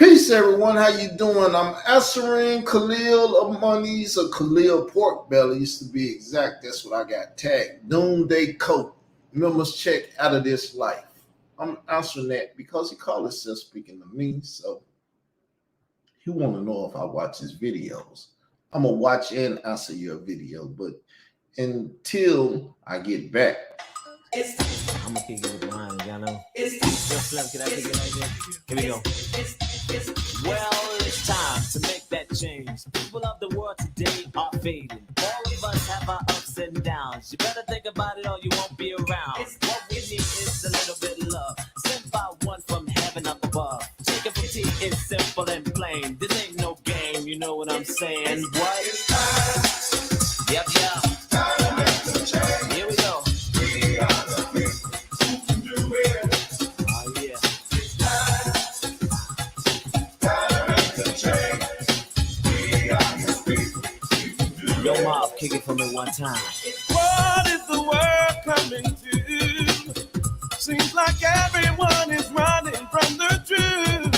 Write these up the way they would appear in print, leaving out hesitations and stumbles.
Peace, everyone. How you doing? I'm answering Khalil of Monies or Khalil Pork Bellies to be exact. That's what I got tagged. Doomsday coat. Members check out of this life. I'm answering that because he called himself speaking to me. So he want to know if I watch his videos. I'm gonna watch and answer your video, but until I get back. I'm gonna kick it with mine, y'all know. Yo, Slim, can I kick it like this? Here we go. Well, it's time to make that change. People of the world today are fading. All of us have our ups and downs. You better think about it or you won't be around. What we need is a little bit of love, sent by one from heaven up above. Chicken for tea is simple and plain. This ain't no game, you know what I'm saying? What? Yep. Here we go. Yo, Mob, kick it for me one time. What is the world coming to? Seems like everyone is running from the truth.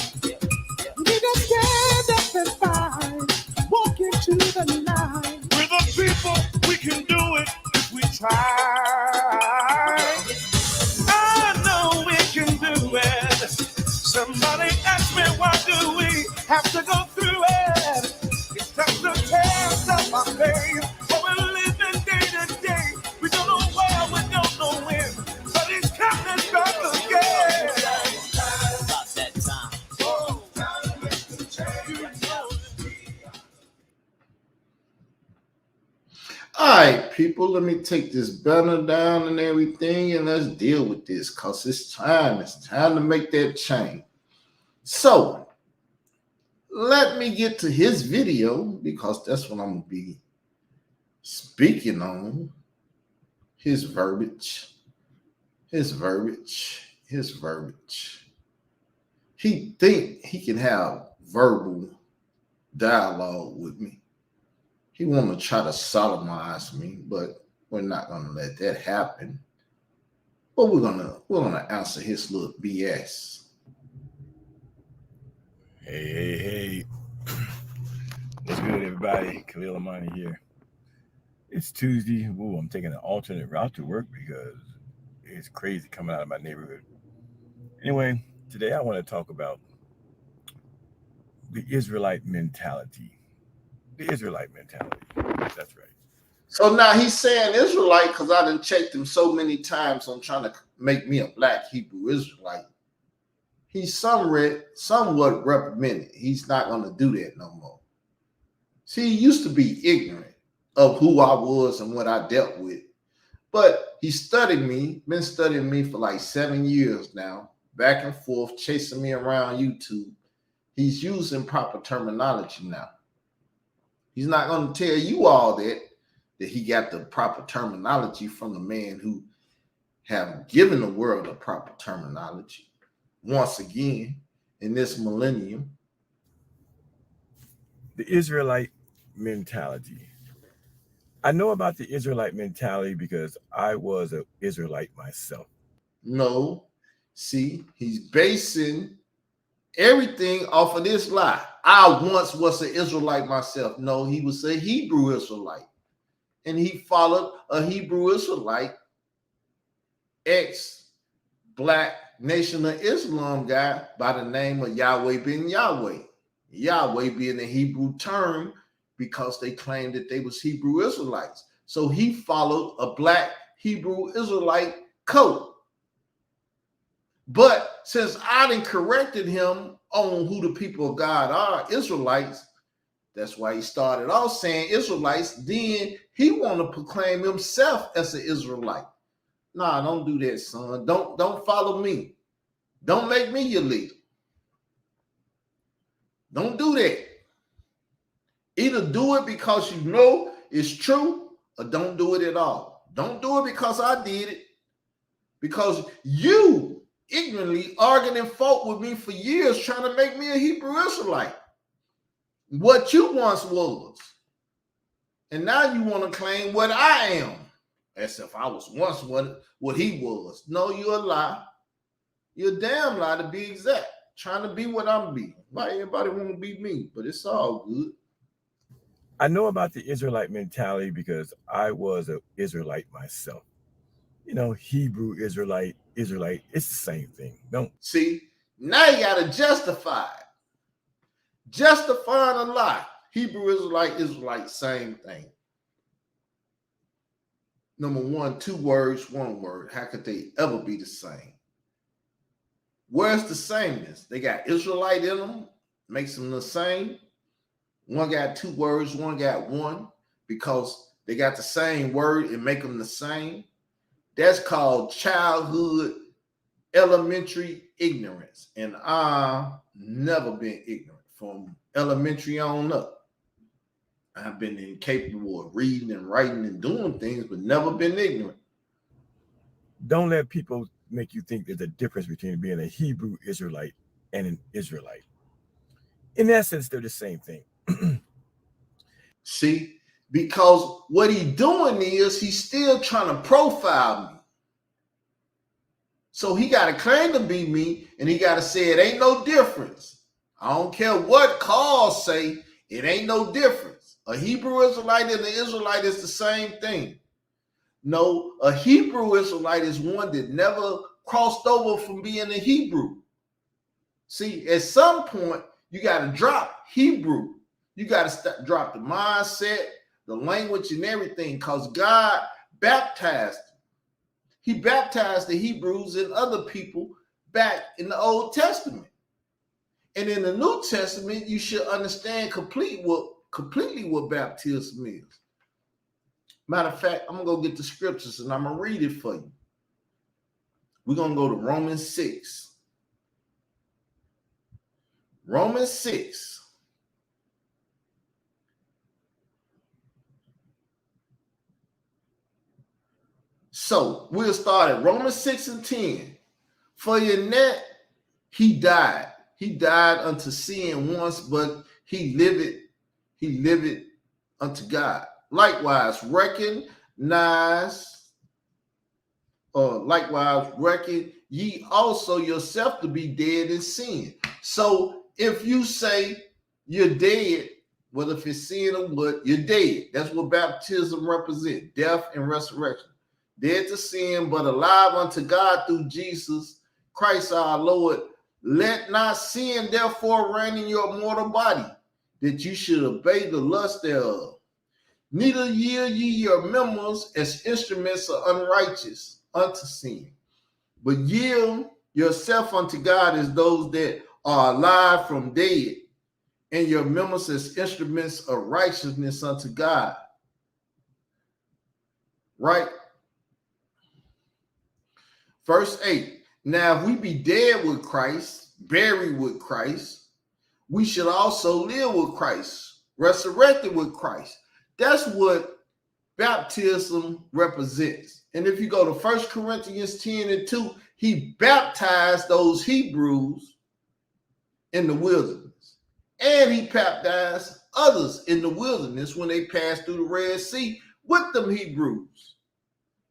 We just stand up and fight, walk into the light. We're the people, we can do it if we try. I know we can do it. Somebody asked me, why do we have to go through it? It's just to tear us up our faith. But we're living day to day. We don't know where, we don't know when. But it's coming back again. About that time. Oh, All right, people, let me take this banner down and everything, and let's deal with this because it's time. It's time to make that change. So, let me get to his video because that's what I'm going to be speaking on. His verbiage. He think he can have verbal dialogue with me. He want to try to sodomize me, but we're not going to let that happen. But we're gonna answer his little BS. Hey. What's good, everybody? Khalil Amani here. It's Tuesday. Ooh, I'm taking an alternate route to work because it's crazy coming out of my neighborhood. Anyway, today I want to talk about the Israelite mentality. That's right. So now he's saying Israelite because I done checked him so many times on trying to make me a black Hebrew Israelite. He's somewhat reprimanded. He's not going to do that no more. See, he used to be ignorant of who I was and what I dealt with. But he been studying me for like 7 years now, back and forth, chasing me around YouTube. He's using proper terminology now. He's not going to tell you all that he got the proper terminology from the man who have given the world a proper terminology. Once again, in this millennium. The Israelite mentality. I know about the Israelite mentality because I was an Israelite myself. No. See, he's basing everything off of this lie. I once was an Israelite myself. No, he was a Hebrew Israelite. And he followed a Hebrew Israelite, ex-Black Nation of Islam guy by the name of Yahweh ben Yahweh. Yahweh being a Hebrew term because they claimed that they was Hebrew Israelites. So he followed a Black Hebrew Israelite code. But since I done corrected him on who the people of God are, Israelites, that's why he started off saying Israelites. Then he want to proclaim himself as an Israelite. Nah, don't do that, son. Don't follow me. Don't make me your leader. Don't do that. Either do it because you know it's true or don't do it at all. Don't do it because I did it. Because you ignorantly arguing and fought with me for years trying to make me a Hebrew Israelite. What you once was. And now you want to claim what I am. As if I was once what he was. No, you're a lie. You're a damn lie to be exact. Trying to be what I'm being. Why everybody want to be me? But it's all good. I know about the Israelite mentality because I was an Israelite myself. Hebrew, Israelite, it's the same thing. Don't see. Now you got to justify it. Justifying a lie. Hebrew, Israelite, same thing. Number one, 2 words, 1 word. How could they ever be the same? Where's the sameness? They got Israelite in them, makes them the same. One got 2 words, one got 1, because they got the same word and make them the same. That's called childhood, elementary ignorance. And I've never been ignorant from elementary on up. I've been incapable of reading and writing and doing things, but never been ignorant. Don't let people make you think there's a difference between being a Hebrew Israelite and an Israelite. In essence, they're the same thing. See, because what he's doing is he's still trying to profile me. So he got to claim to be me, and he got to say it ain't no difference. I don't care what cause say, it ain't no difference. A Hebrew Israelite and an Israelite is the same thing. No, a Hebrew Israelite is one that never crossed over from being a Hebrew. See, at some point, you got to drop Hebrew. You got to drop the mindset, the language, and everything, because God baptized them. He baptized the Hebrews and other people back in the Old Testament. And in the New Testament, you should understand completely what baptism is. Matter of fact, I'm going to go get the scriptures and I'm going to read it for you. We're going to go to Romans 6. Romans 6. So we'll start at Romans 6 and 10. For in that he died. He died unto sin once, but he lived unto God. Likewise, reckon ye also yourself to be dead in sin. So if you say you're dead, whether if it's sin or what, you're dead. That's what baptism represents, death and resurrection. Dead to sin, but alive unto God through Jesus Christ our Lord. Let not sin therefore reign in your mortal body, that you should obey the lust thereof. Neither yield ye your members as instruments of unrighteous unto sin, but yield yourself unto God as those that are alive from dead, and your members as instruments of righteousness unto God. Right? Verse 8. Now, if we be dead with Christ, buried with Christ, we should also live with Christ, resurrected with Christ. That's what baptism represents. And if you go to 1 Corinthians 10 and 2, he baptized those Hebrews in the wilderness. And he baptized others in the wilderness when they passed through the Red Sea with them Hebrews.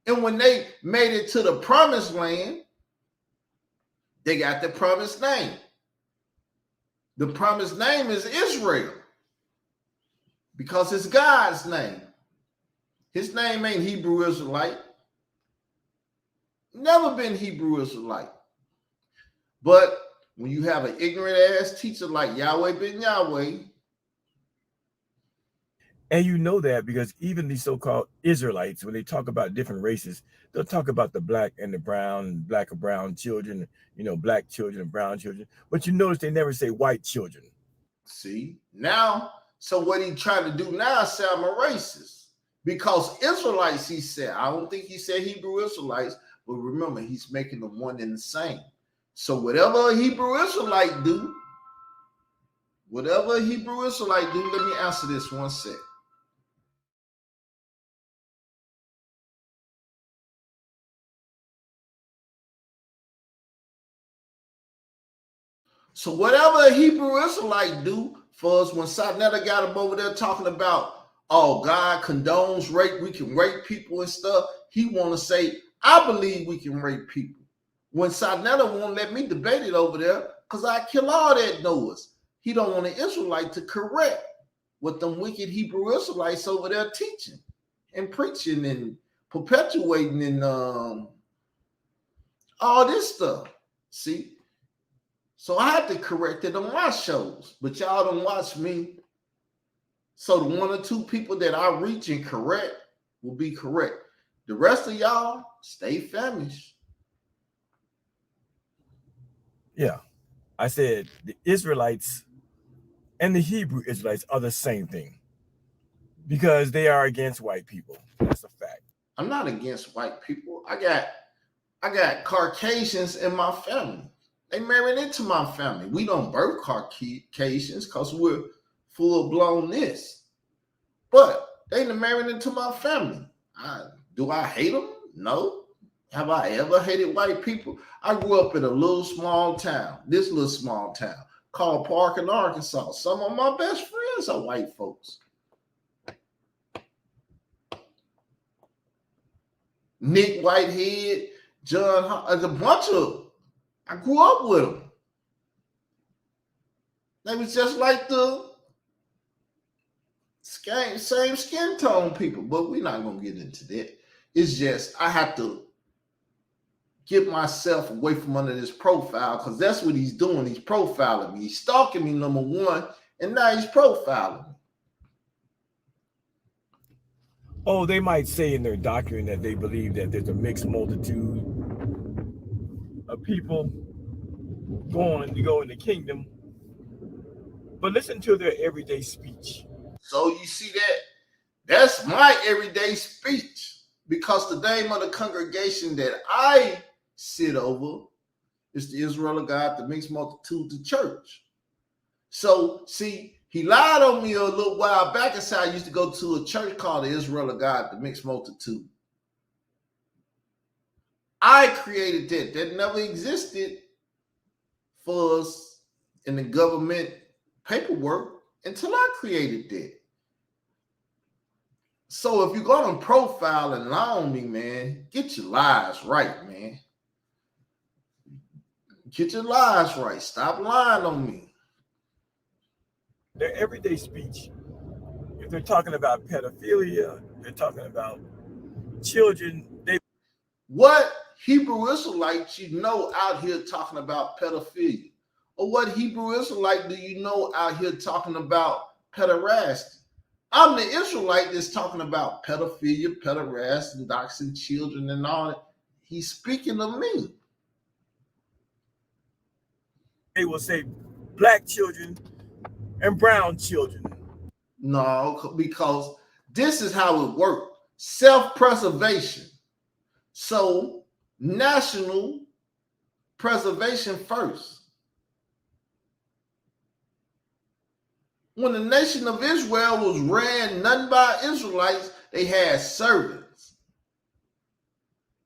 And when they made it to the promised land, they got the promised name. The promised name is Israel, because it's God's name. His name ain't Hebrew Israelite. Never been Hebrew Israelite. But when you have an ignorant ass teacher like Yahweh ben Yahweh. And you know that because even these so-called Israelites, when they talk about different races, they'll talk about the black and the brown, black or brown children, black children and brown children. But you notice they never say white children. See, now, so what he trying to do now is say I'm a racist. Because Israelites, he said, I don't think he said Hebrew Israelites, but remember, he's making them one and the same. So whatever a Hebrew Israelite do, let me answer this one sec. So whatever a Hebrew Israelite do for us, when Satnetta got him over there talking about, oh, God condones rape, we can rape people and stuff, he want to say, I believe we can rape people. When Satnetta won't let me debate it over there, because I kill all that noise. he don't want the Israelite to correct what them wicked Hebrew Israelites over there teaching and preaching and perpetuating and all this stuff. See? So I had to correct it on my shows, but y'all don't watch me. So the one or two people that I reach and correct will be correct. The rest of y'all stay famished. Yeah. I said the Israelites and the Hebrew Israelites are the same thing because they are against white people. That's a fact. I'm not against white people. I got Caucasians in my family. They married into my family. We don't birth Caucasians because we're full-blown this. But they married into my family. Do I hate them? No. Have I ever hated white people? I grew up in a little small town, this little small town called Parkin, Arkansas. Some of my best friends are white folks. Nick Whitehead, John, there's a bunch of them. I grew up with them. They was just like the same skin tone people, but we're not going to get into that. It's just I have to get myself away from under this profile because that's what he's doing. He's profiling me. He's stalking me, number one, and now he's profiling me. Oh, they might say in their doctrine that they believe that there's a mixed multitude of people going to go in the kingdom, but listen to their everyday speech. So you see that? That's my everyday speech because the name of the congregation that I sit over is the Israel of God, the mixed multitude, the church. So see, he lied on me a little while back and said I used to go to a church called the Israel of God, the mixed multitude. I created that. That never existed for us in the government paperwork until I created that. So if you're going to profile and lie on me, man, get your lies right, man. Get your lies right. Stop lying on me. Their everyday speech, if they're talking about pedophilia, they're talking about children. What Hebrew Israelite you know out here talking about pedophilia? Or what Hebrew Israelite do you know out here talking about pederasty? I'm the Israelite that's talking about pedophilia, pederasty, doxing children and all that. He's speaking of me. They will say black children and brown children. No, because this is how it works. Self-preservation. So national preservation first. When the nation of Israel was ran nothing by Israelites, they had servants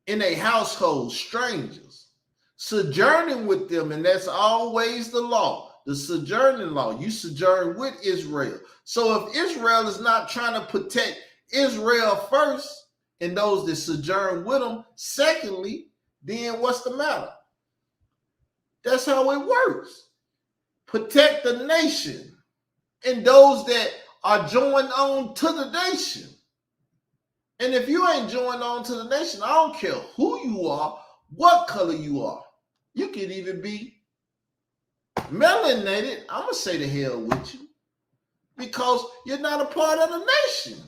in a household, strangers, sojourning with them, and that's always the law, the sojourning law. You sojourn with Israel. So if Israel is not trying to protect Israel first, and those that sojourn with them secondly, then what's the matter? That's how it works. Protect the nation and those that are joined on to the nation. And if you ain't joined on to the nation, I don't care who you are, what color you are. You could even be melanated. I'm going to say the hell with you because you're not a part of the nation.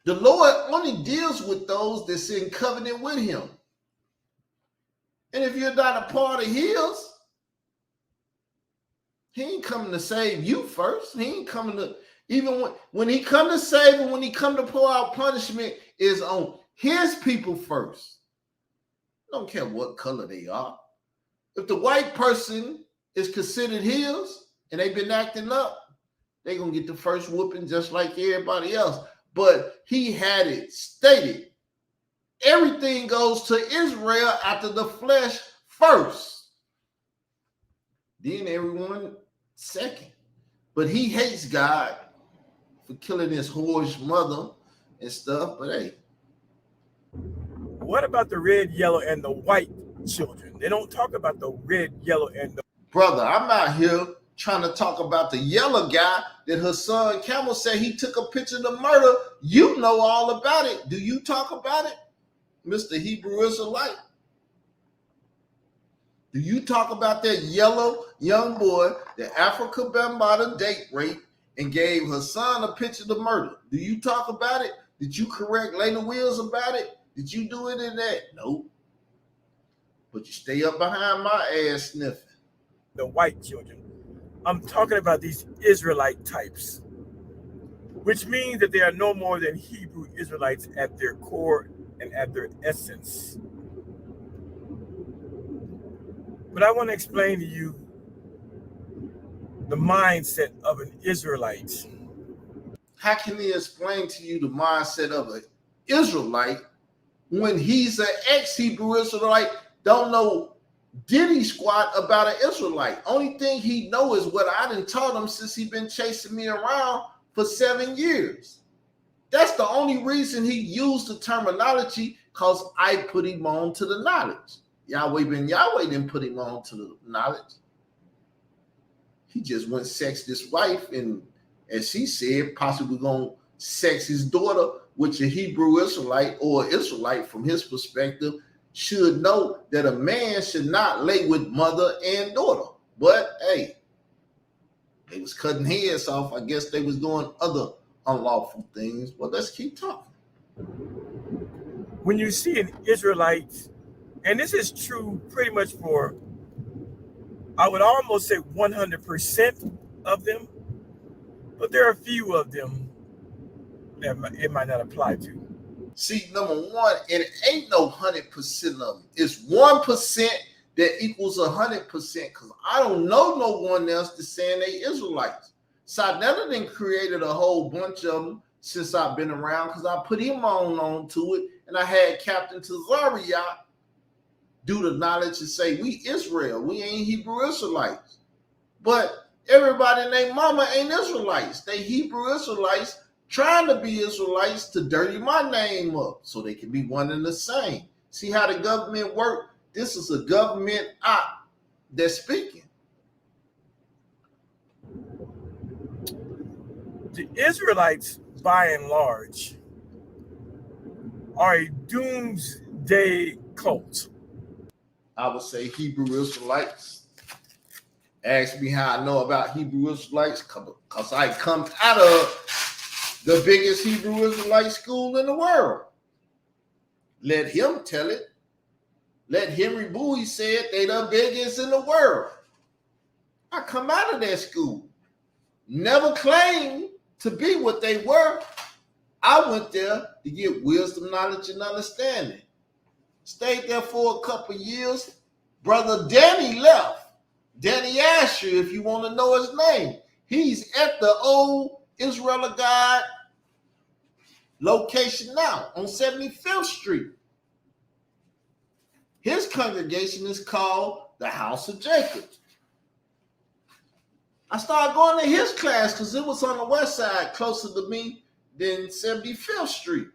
The Lord only deals with those that's in covenant with him. And if you're not a part of his, he ain't coming to save you first. He ain't coming to, even when he come to save and when he come to pour out punishment, is on his people first. Don't care what color they are. If the white person is considered his and they've been acting up, they're going to get the first whooping just like everybody else. But he had it stated. Everything goes to Israel after the flesh first. Then everyone second. But he hates God for killing his whorish mother and stuff. But hey. What about the red, yellow, and the white children? They don't talk about the red, yellow, and the... Brother, I'm out here trying to talk about the yellow guy that Hassan Campbell said he took a picture of the murder. You know all about it. Do you talk about it, Mr. Hebrew Israelite? Do you talk about that yellow young boy that Africa Bambaataa date raped and gave Hassan a picture of the murder? Do you talk about it? Did you correct Layla Wills about it? Did you do it in that? Nope. But you stay up behind my ass sniffing. The white children. I'm talking about these Israelite types, which means that they are no more than Hebrew Israelites at their core and at their essence. But I want to explain to you the mindset of an Israelite. How can he explain to you the mindset of an Israelite when he's an ex-Hebrew Israelite, don't know diddy squat about an Israelite? Only thing he know is what I done taught him since he been chasing me around for 7 years. That's the only reason he used the terminology, because I put him on to the knowledge. Yahweh ben Yahweh didn't put him on to the knowledge. He just went sex his wife, and as he said, possibly gonna sex his daughter, which a Hebrew Israelite or Israelite from his perspective should know that a man should not lay with mother and daughter. But hey, they was cutting heads off. I guess they was doing other unlawful things. But let's keep talking. When you see an Israelite, and this is true pretty much for, I would almost say 100% of them, but there are a few of them that it might not apply to. See, number one, and it ain't no 100% of them. It's 1% that equals 100%, because I don't know no one else that's saying they Israelites. Sadnetta done created a whole bunch of them since I've been around, because I put him on to it, and I had Captain Tazariot do the knowledge and say, we Israel, we ain't Hebrew Israelites. But everybody and their mama ain't Israelites. They Hebrew Israelites trying to be Israelites to dirty my name up so they can be one and the same. See how the government work? This is a government op that's speaking. The Israelites, by and large, are a doomsday cult. I would say Hebrew Israelites. Ask me how I know about Hebrew Israelites, because I come out of the biggest Hebrew Israelite school in the world. Let him tell it. Let Henry Bowie say it. They the biggest in the world. I come out of that school. Never claimed to be what they were. I went there to get wisdom, knowledge, and understanding. Stayed there for a couple years. Brother Danny left. Danny Asher, if you want to know his name. He's at the old Israel of God location now on 75th Street. His congregation is called the House of Jacob. I started going to his class because it was on the west side, closer to me than 75th Street.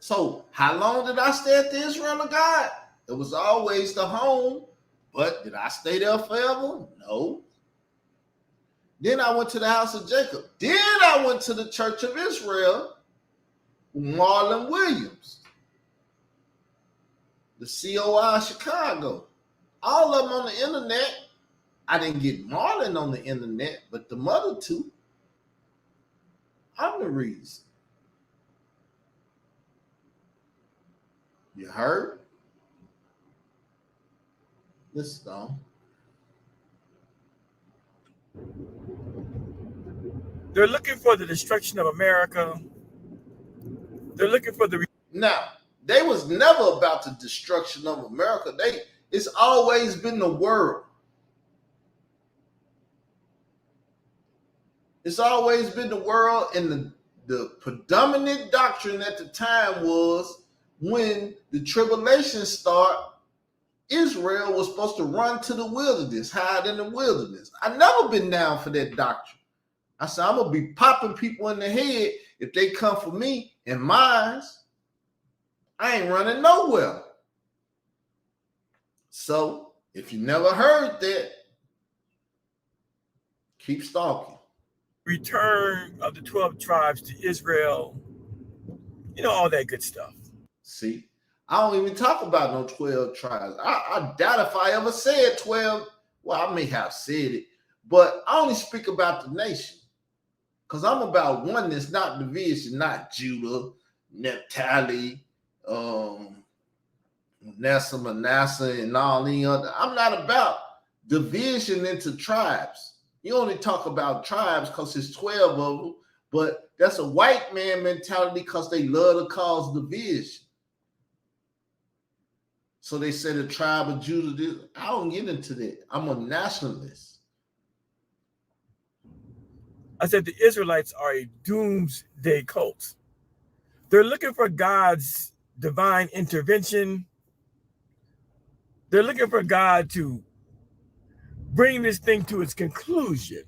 So how long did I stay at the Israel of God? It was always the home, but did I stay there forever? No. Then I went to the House of Jacob. Then I went to the Church of Israel, Marlon Williams, the COI Chicago. All of them on the internet. I didn't get Marlon on the internet, but the mother two, I'm the reason. You heard? Listen on. They're looking for the destruction of America. They're looking for the... Now, they was never about the destruction of America. It's always been the world. It's always been the world, and the predominant doctrine at the time was when the tribulation started, Israel was supposed to run to the wilderness, hide in the wilderness. I never been down for that doctrine. I said, I'm going to be popping people in the head if they come for me and mine. I ain't running nowhere. So if you never heard that, keep stalking. Return of the 12 tribes to Israel, all that good stuff. See, I don't even talk about no 12 tribes. I doubt if I ever said 12. Well, I may have said it, but I only speak about the nation because I'm about oneness, not division, not Judah, Naphtali, Manasseh, and all the other. I'm not about division into tribes. You only talk about tribes because it's 12 of them, but that's a white man mentality because they love to cause division. So they say the tribe of Judah. I don't get into that. I'm a nationalist. I said the Israelites are a doomsday cult. They're looking for God's divine intervention. They're looking for God to bring this thing to its conclusion.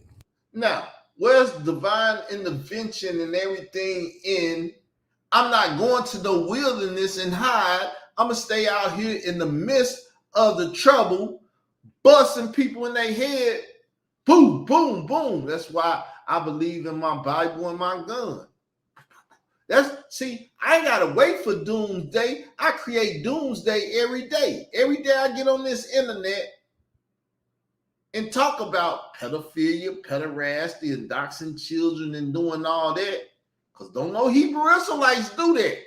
Now, where's divine intervention and everything in? I'm not going to the wilderness and hide. I'm going to stay out here in the midst of the trouble, busting people in their head. Boom, boom, boom. That's why I believe in my Bible and my gun. I ain't got to wait for doomsday. I create doomsday every day. Every day I get on this internet and talk about pedophilia, pederasty, and doxing children and doing all that. Because don't no Hebrew Israelites do that.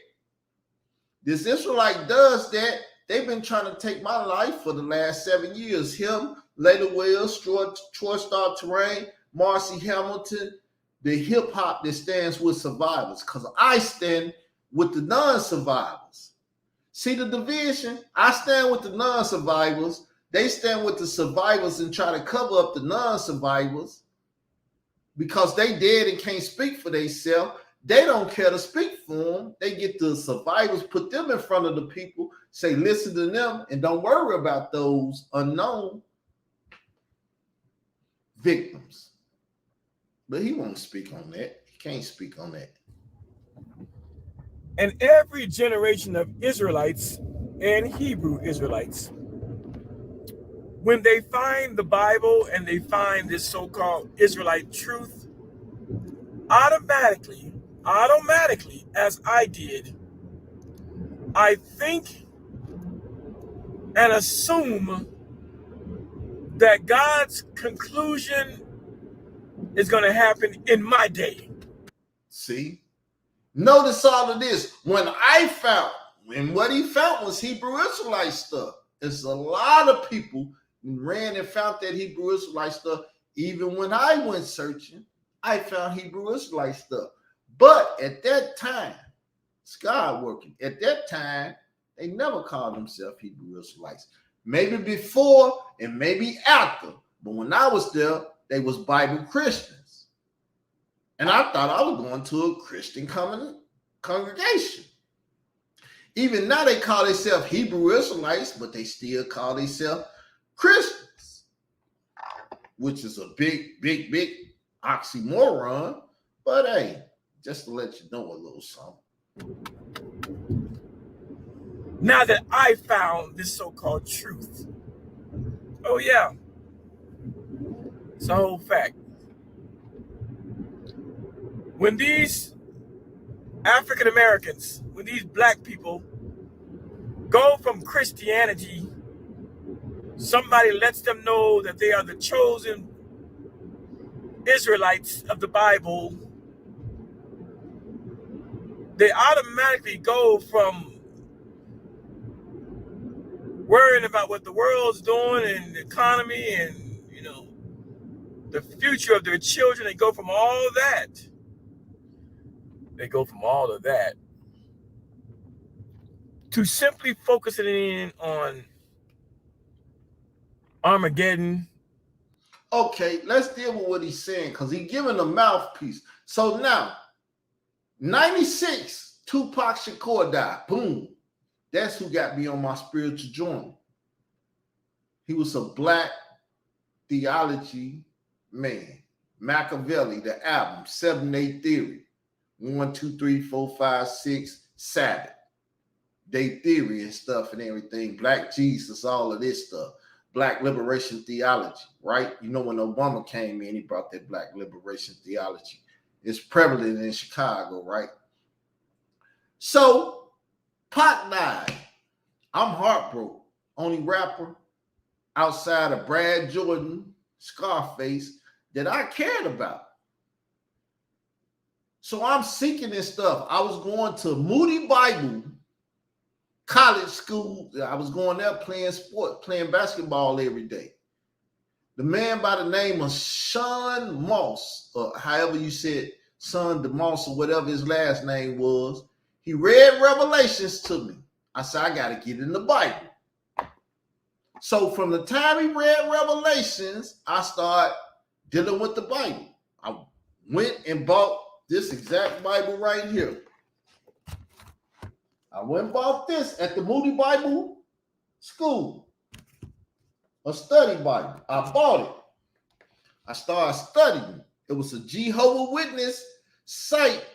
This Israelite does that. They've been trying to take my life for the last 7 years. Him, Layla Wells, Troy Star Terrain, Marcy Hamilton, the hip hop that stands with survivors. Because I stand with the non-survivors. See the division? I stand with the non-survivors. They stand with the survivors and try to cover up the non-survivors because they dead and can't speak for themselves. They don't care to speak for them. They get the survivors, put them in front of the people, say, listen to them, and don't worry about those unknown victims. But he won't speak on that. He can't speak on that. And every generation of Israelites and Hebrew Israelites, when they find the Bible and they find this so-called Israelite truth, automatically, as I did, I think and assume that God's conclusion is going to happen in my day. See? Notice all of this. What he found was Hebrew Israelite stuff. There's a lot of people who ran and found that Hebrew Israelite stuff. Even when I went searching, I found Hebrew Israelite stuff. But at that time, it's God working. At that time, they never called themselves Hebrew Israelites. Maybe before and maybe after. But when I was there, they was Bible Christians. And I thought I was going to a Christian congregation. Even now they call themselves Hebrew Israelites, but they still call themselves Christians, which is a big, big, big oxymoron. But hey, just to let you know a little something. Now that I found this so-called truth, oh yeah, it's a whole fact. When these African Americans, when these black people go from Christianity, somebody lets them know that they are the chosen Israelites of the Bible, they automatically go from worrying about what the world's doing and the economy and, the future of their children. They go from all of that. To simply focusing in on Armageddon. Okay, let's deal with what he's saying because he's giving a mouthpiece. So now, 96, Tupac Shakur died. Boom. That's who got me on my spiritual journey. He was a black theology man. Machiavelli, the album, 7-8 Theory, 1, 2, 3, 4, 5, 6, Sabbath. their theory and stuff and everything. Black Jesus, all of this stuff. Black liberation theology, right? You know, when Obama came in, he brought that black liberation theology. It's prevalent in Chicago, right? So, Pac died. I'm heartbroken. Only rapper outside of Brad Jordan, Scarface, that I cared about. So I'm seeking this stuff. I was going to Moody Bible college school. I was going there playing basketball every day. The man by the name of Sean Moss, or however you said, Son DeMoss, or whatever his last name was, he read Revelations to me. I said, I got to get in the Bible. So from the time he read Revelations, I started dealing with the Bible. I went and bought this exact Bible right here. I went and bought this at the Moody Bible School, a study Bible. I bought it. I started studying. It was a Jehovah's Witness site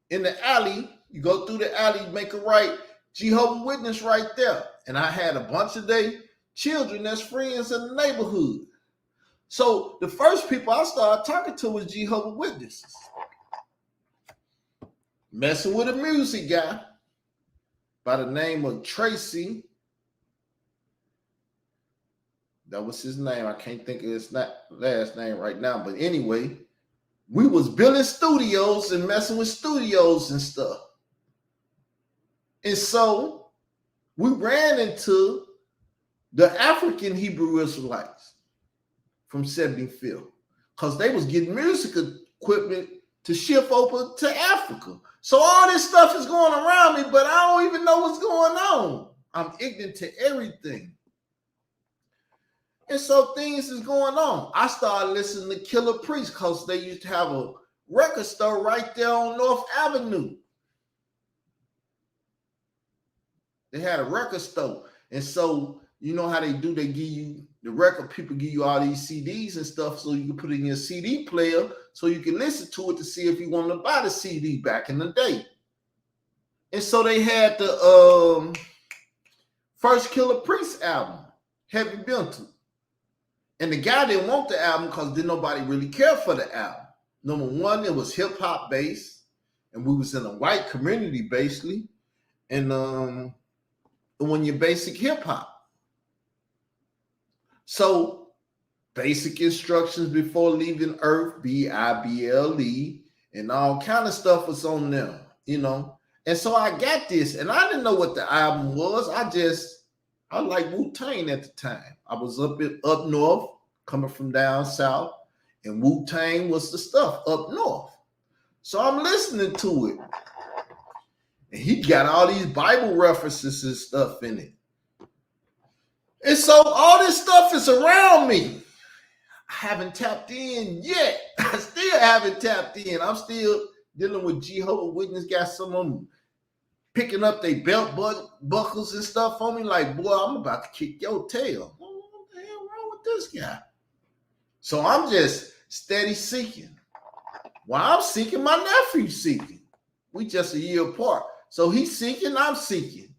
in the alley. You go through the alley, make a right, Jehovah's Witness right there. And I had a bunch of their children as friends in the neighborhood. So the first people I started talking to was Jehovah's Witnesses. Messing with a music guy by the name of Tracy. That was his name. I can't think of his last name right now. But anyway, we was building studios and messing with studios and stuff. And so we ran into the African Hebrew Israelites from 75th because they was getting music equipment to ship over to Africa. So all this stuff is going around me, but I don't even know what's going on. I'm ignorant to everything. And so things is going on. I started listening to Killer Priest because they used to have a record store right there on North Avenue. They had a record store. And so, you know how they do, they give you, the record people give you all these CDs and stuff so you can put it in your CD player so you can listen to it to see if you want to buy the CD back in the day. And so they had the first Killer Priest album, Heavy Mental. And the guy didn't want the album because didn't nobody really care for the album. Number one, it was hip-hop based, and we was in a white community basically. And when you're basic hip-hop. So basic instructions before leaving Earth, BIBLE, and all kind of stuff was on them, you know. And so I got this, and I didn't know what the album was. I like Wu-Tang at the time. I was up north, coming from down south, and Wu-Tang was the stuff up north. So I'm listening to it. And he got all these Bible references and stuff in it. And so all this stuff is around me. I haven't tapped in yet. I still haven't tapped in. I'm still dealing with Jehovah's Witness. Got some of them picking up their belt buckles and stuff on me like, boy, I'm about to kick your tail. What the hell wrong with this guy? So I'm just steady seeking. While I'm seeking, my nephew's seeking. We just a year apart. So he's seeking, I'm seeking.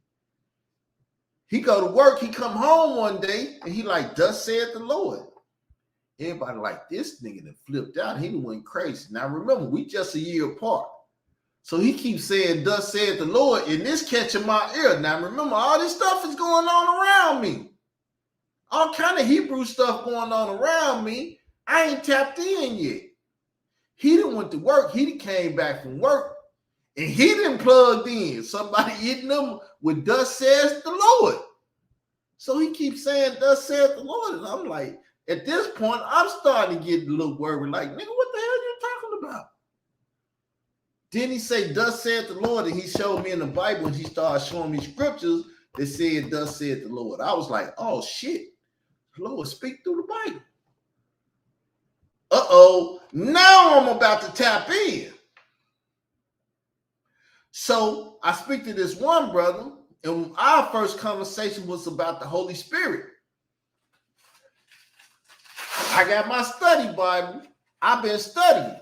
He go to work, he come home one day, and he like, thus saith the Lord. Everybody like, this nigga that flipped out. He went crazy. Now remember, we just a year apart. So he keeps saying, thus saith the Lord, and this catching my ear. Now remember, all this stuff is going on around me. All kind of Hebrew stuff going on around me. I ain't tapped in yet. He didn't went to work. He done came back from work. And he didn't plug in. Somebody hitting him with thus says the Lord. So he keeps saying, thus saith the Lord. And I'm like, at this point, I'm starting to get a little worried. Like, nigga, what the hell are you talking about? Then he say, thus saith the Lord. And he showed me in the Bible, and he started showing me scriptures that said, thus saith the Lord. I was like, oh, shit. The Lord speak through the Bible. Uh-oh. Now I'm about to tap in. So I speak to this one brother, and our first conversation was about the Holy Spirit. I got my study Bible. I've been studying.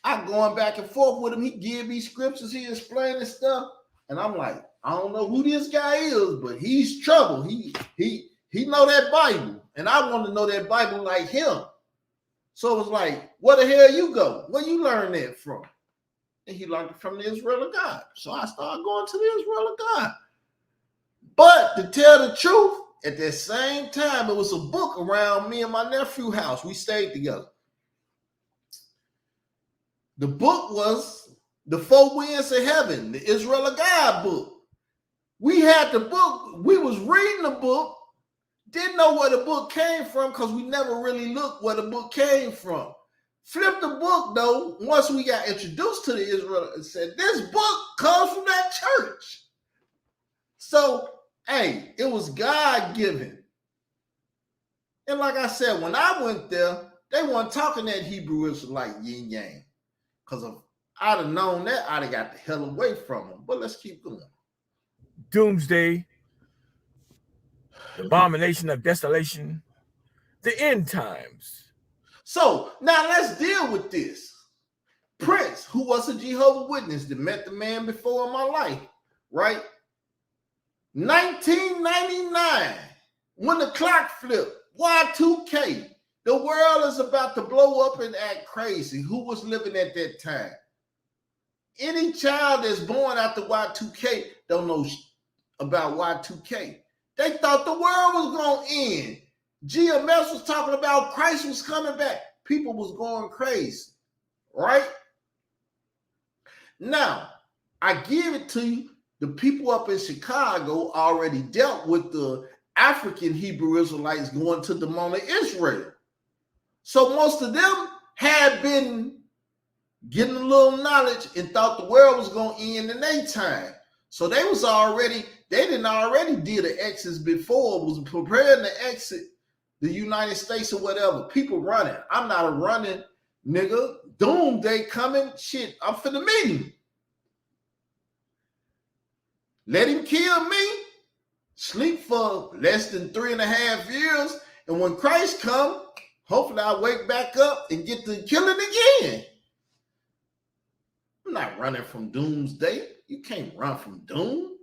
I'm going back and forth with him. He give me scriptures. He explaining stuff. And I'm like, I don't know who this guy is, but he's trouble. He know that Bible, and I want to know that Bible like him. So it was like, where the hell you go? Where you learn that from? And he learned it from the Israel of God. So I started going to the Israel of God. But to tell the truth, at that same time, it was a book around me and my nephew's house. We stayed together. The book was The Four Winds of Heaven, the Israel of God book. We had the book. We was reading the book. Didn't know where the book came from because we never really looked where the book came from. Flipped the book, though, once we got introduced to the Israel, and said, this book comes from that church. So, hey, it was God-given. And like I said, when I went there, they weren't talking that Hebrew Israelite yin-yang. Because if I'd have known that, I'd have got the hell away from them. But let's keep going. Doomsday, the abomination of desolation, the end times. So now let's deal with this. Prince, who was a Jehovah's Witness that met the man before in my life, right? 1999, when the clock flipped, Y2K, the world is about to blow up and act crazy. Who was living at that time? Any child that's born after Y2K don't know about Y2K. They thought the world was going to end. GMS was talking about Christ was coming back. People was going crazy, right? Now, I give it to you. The people up in Chicago already dealt with the African Hebrew Israelites going to the Mount of Israel. So most of them had been getting a little knowledge and thought the world was going to end in their time. So they didn't already did the exits before, was preparing to exit the United States or whatever. People running. I'm not a running nigga. Doomsday coming. Shit, I'm finna meet him. Let him kill me. Sleep for less than 3.5 years. And when Christ come, hopefully I wake back up and get to killing again. I'm not running from Doomsday. You can't run from doom.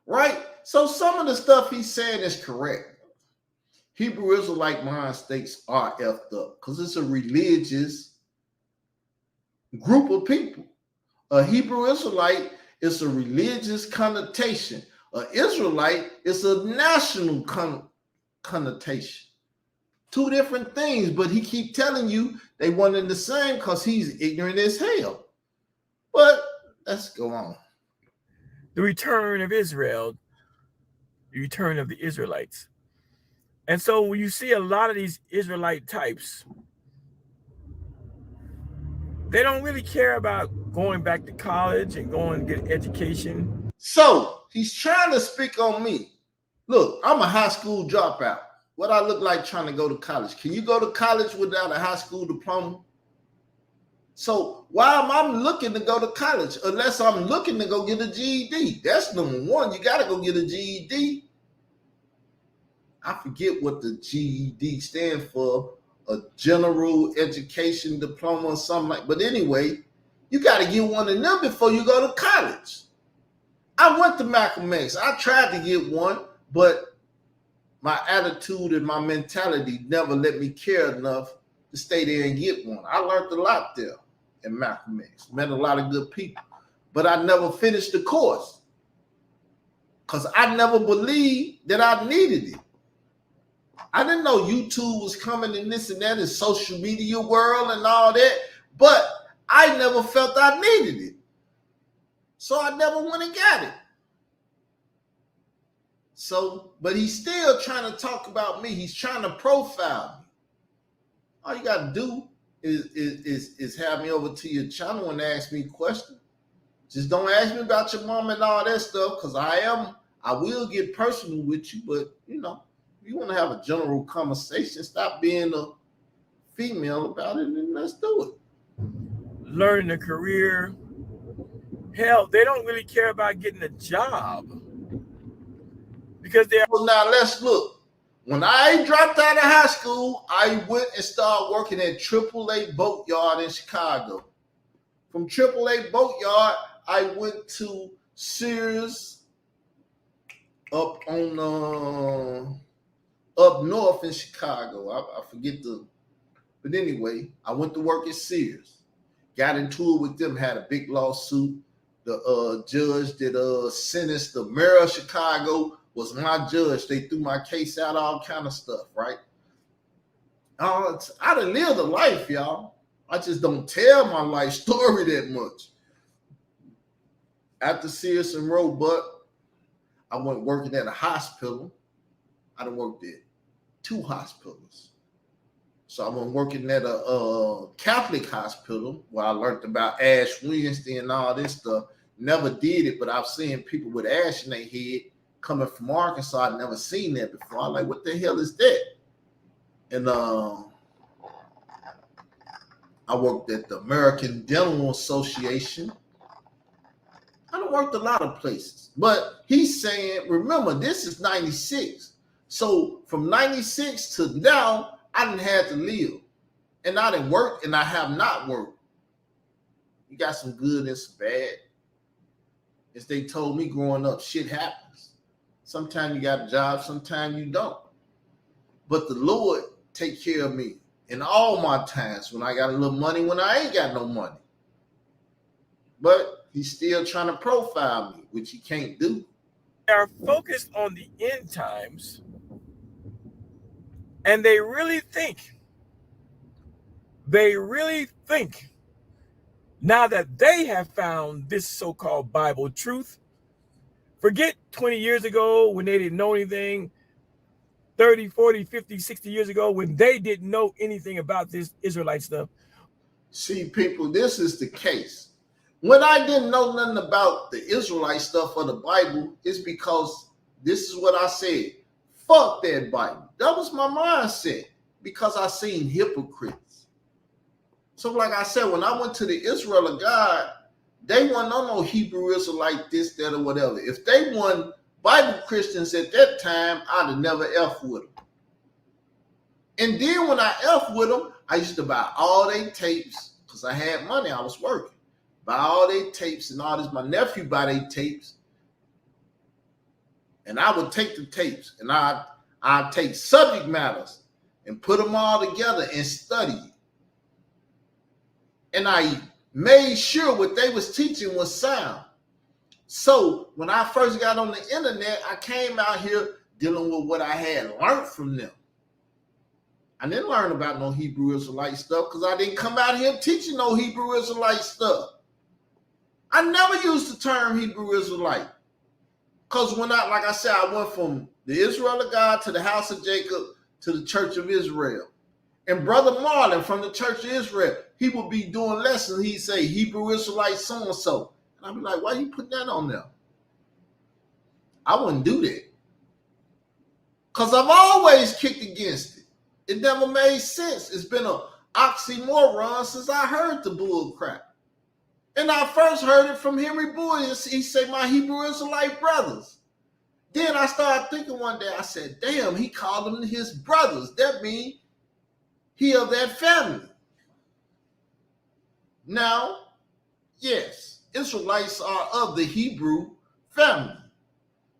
Right? So some of the stuff he's saying is correct. Hebrew Israelite mind states are effed up because it's a religious group of people. A Hebrew Israelite is a religious connotation. An Israelite is a national connotation. Two different things, but he keep telling you they one and the same because he's ignorant as hell. But let's go on. The return of Israel, the return of the Israelites. And so when you see a lot of these Israelite types, they don't really care about going back to college and going to get education. So he's trying to speak on me. Look, I'm a high school dropout. What I look like trying to go to college? Can you go to college without a high school diploma? So why am I looking to go to college unless I'm looking to go get a GED? That's number one. You got to go get a GED. I forget what the GED stands for, a general education diploma or something like. But anyway, you got to get one of them before you go to college. I went to Malcolm X. I tried to get one, but my attitude and my mentality never let me care enough to stay there and get one. I learned a lot there in Malcolm X. Met a lot of good people. But I never finished the course because I never believed that I needed it. I didn't know YouTube was coming and this and that in social media world and all that, but I never felt I needed it. So I never went and got it. So, but he's still trying to talk about me. He's trying to profile me. All you got to do is have me over to your channel and ask me questions. Just don't ask me about your mom and all that stuff, because I will get personal with you, but you know, if you want to have a general conversation, stop being a female about it and let's do it. Learning a career. Hell, they don't really care about getting a job because they're. Well, now let's look. When I dropped out of high school, I went and started working at AAA Boatyard in Chicago. From AAA Boatyard, I went to Sears up on up north in Chicago. I forget but anyway, I went to work at Sears. Got into it with them, had a big lawsuit. The judge that sentenced the mayor of Chicago was my judge. They threw my case out, all kind of stuff, right? I done lived a life, y'all. I just don't tell my life story that much. After Sears and Roebuck, I went working at a hospital. I done worked at 2 hospitals. So I went working at a Catholic hospital where I learned about Ash Wednesday and all this stuff. Never did it, but I've seen people with ash in their head coming from Arkansas. I'd never seen that before. I'm like, what the hell is that? And I worked at the American Dental Association. I done worked a lot of places. But he's saying, remember, this is 96. So from 96 to now, I didn't have to live. And I didn't work, and I have not worked. You got some good and some bad. As they told me growing up, shit happens. Sometimes you got a job, sometimes you don't. But the Lord take care of me in all my times, when I got a little money, when I ain't got no money. But he's still trying to profile me, which he can't do. They are focused on the end times, and they really think now that they have found this so-called Bible truth. Forget 20 years ago when they didn't know anything, 30, 40, 50, 60 years ago when they didn't know anything about this Israelite stuff. See, people, this is the case. When I didn't know nothing about the Israelite stuff or the Bible, it's because this is what I said. Fuck that Bible. That was my mindset because I seen hypocrites. So like I said, when I went to the Israel of God, they weren't on no Hebrew Israelite this, that, or whatever. If they weren't Bible Christians at that time, I'd have never F with them. And then when I F with them, I used to buy all their tapes because I had money. I was working. Buy all their tapes and all this. My nephew buy their tapes. And I would take the tapes and I'd take subject matters and put them all together and study it. And I made sure what they was teaching was sound. So when I first got on the internet, I came out here dealing with what I had learned from them. I didn't learn about no Hebrew Israelite stuff because I didn't come out here teaching no Hebrew Israelite stuff. I never used the term Hebrew Israelite. Because when like I said, I went from the Israel of God to the house of Jacob to the Church of Israel. And Brother Marlon from the Church of Israel, he would be doing lessons. He'd say Hebrew Israelite so-and-so. And I'd be like, why you put that on there? I wouldn't do that. Because I've always kicked against it. It never made sense. It's been an oxymoron since I heard the bull crap. And I first heard it from Henry Boyd. He said, my Hebrew Israelite brothers. Then I started thinking one day, I said, damn, he called them his brothers. That means he of that family. Now, yes, Israelites are of the Hebrew family.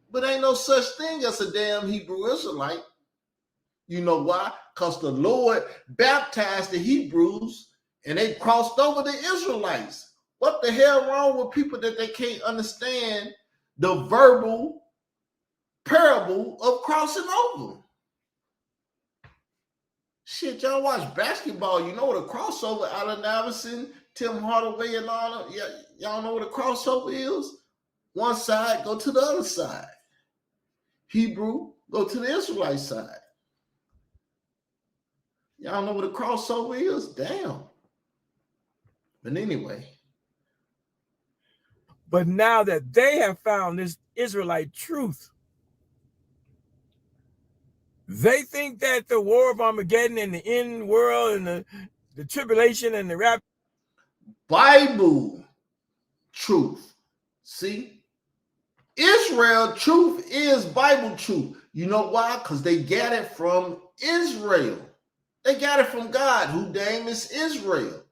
But ain't no such thing as a damn Hebrew Israelite. You know why? Because the Lord baptized the Hebrews and they crossed over the Israelites. What the hell wrong with people that they can't understand the verbal parable of crossing over? Shit, y'all watch basketball. You know what a crossover, Allen Iverson, Tim Hardaway, and all that. Yeah, y'all know what a crossover is? One side, go to the other side. Hebrew, go to the Israelite side. Y'all know what a crossover is? Damn. But anyway. But now that they have found this Israelite truth, they think that the war of Armageddon and the end world and the tribulation and the rapture. Bible truth. See? Israel truth is Bible truth. You know why? Because they got it from Israel. They got it from God, whose name is Israel.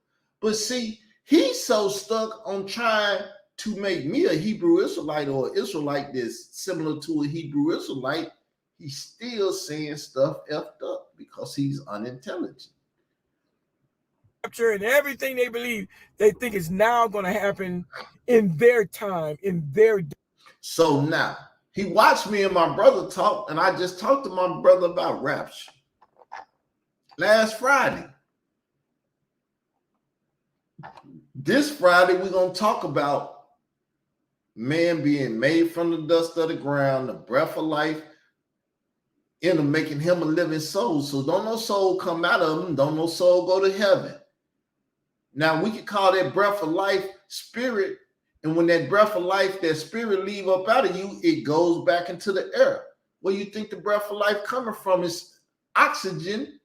But see, he's so stuck on trying to make me a Hebrew Israelite or Israelite that's similar to a Hebrew Israelite, he's still saying stuff effed up because he's unintelligent. And everything they believe, they think is now going to happen in their time, in their day. So now he watched me and my brother talk, and I just talked to my brother about rapture last Friday. This Friday, we're going to talk about man being made from the dust of the ground, the breath of life, into making him a living soul. So don't no soul come out of him. Don't no soul go to heaven. Now, we could call that breath of life spirit. And when that breath of life, that spirit leave up out of you, it goes back into the air. Where you think the breath of life coming from is oxygen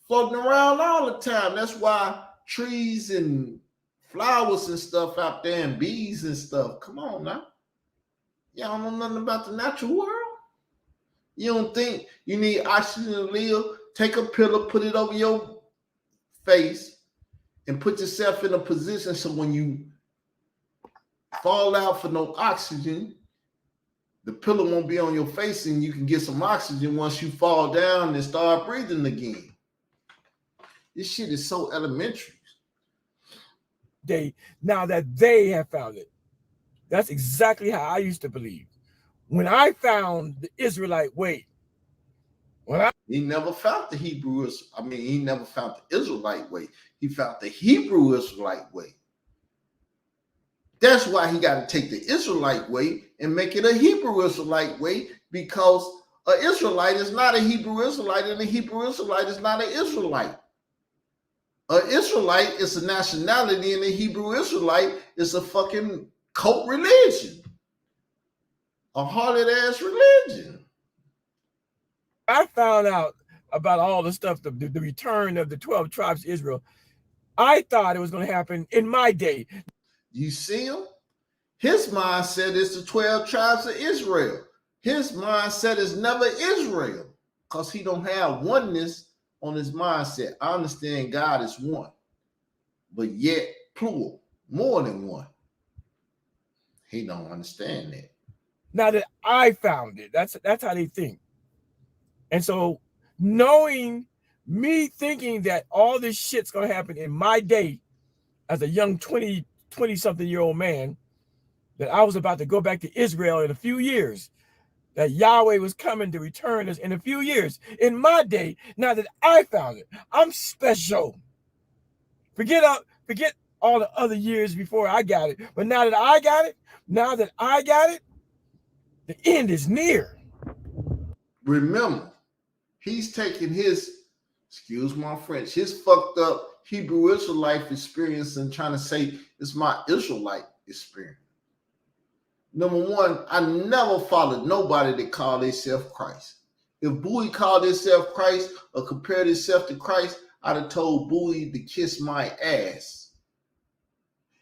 floating around all the time. That's why trees and flowers and stuff out there and bees and stuff. Come on now. Y'all don't know nothing about the natural world? You don't think you need oxygen to live? Take a pillow, put it over your face, and put yourself in a position so when you fall out for no oxygen, the pillow won't be on your face and you can get some oxygen once you fall down and start breathing again. This shit is so elementary. Now that they have found it. That's exactly how I used to believe. When I found the Israelite way, he never found the Hebrew, he never found the Israelite way. He found the Hebrew Israelite way. That's why he got to take the Israelite way and make it a Hebrew Israelite way, because an Israelite is not a Hebrew Israelite and a Hebrew Israelite is not an Israelite. An Israelite is a nationality and a Hebrew Israelite is a fucking cult religion. A harlot-ass religion. I found out about all the stuff, the return of the 12 tribes of Israel. I thought it was going to happen in my day. You see him? His mindset is the 12 tribes of Israel. His mindset is never Israel because he don't have oneness on his mindset. I understand God is one, but yet plural, more than one. He don't understand that. Now that I found it, that's how they think. And so knowing me thinking that all this shit's going to happen in my day as a young 20-something year old man, that I was about to go back to Israel in a few years, that Yahweh was coming to return us in a few years. In my day, now that I found it, I'm special. Forget all the other years before I got it. But now that I got it, the end is near. Remember, he's taking his, excuse my French, his fucked up Hebrew Israelite experience and trying to say it's my Israelite experience. Number one, I never followed nobody that called themselves Christ. If Bowie called himself Christ or compared himself to Christ, I'd have told Bowie to kiss my ass.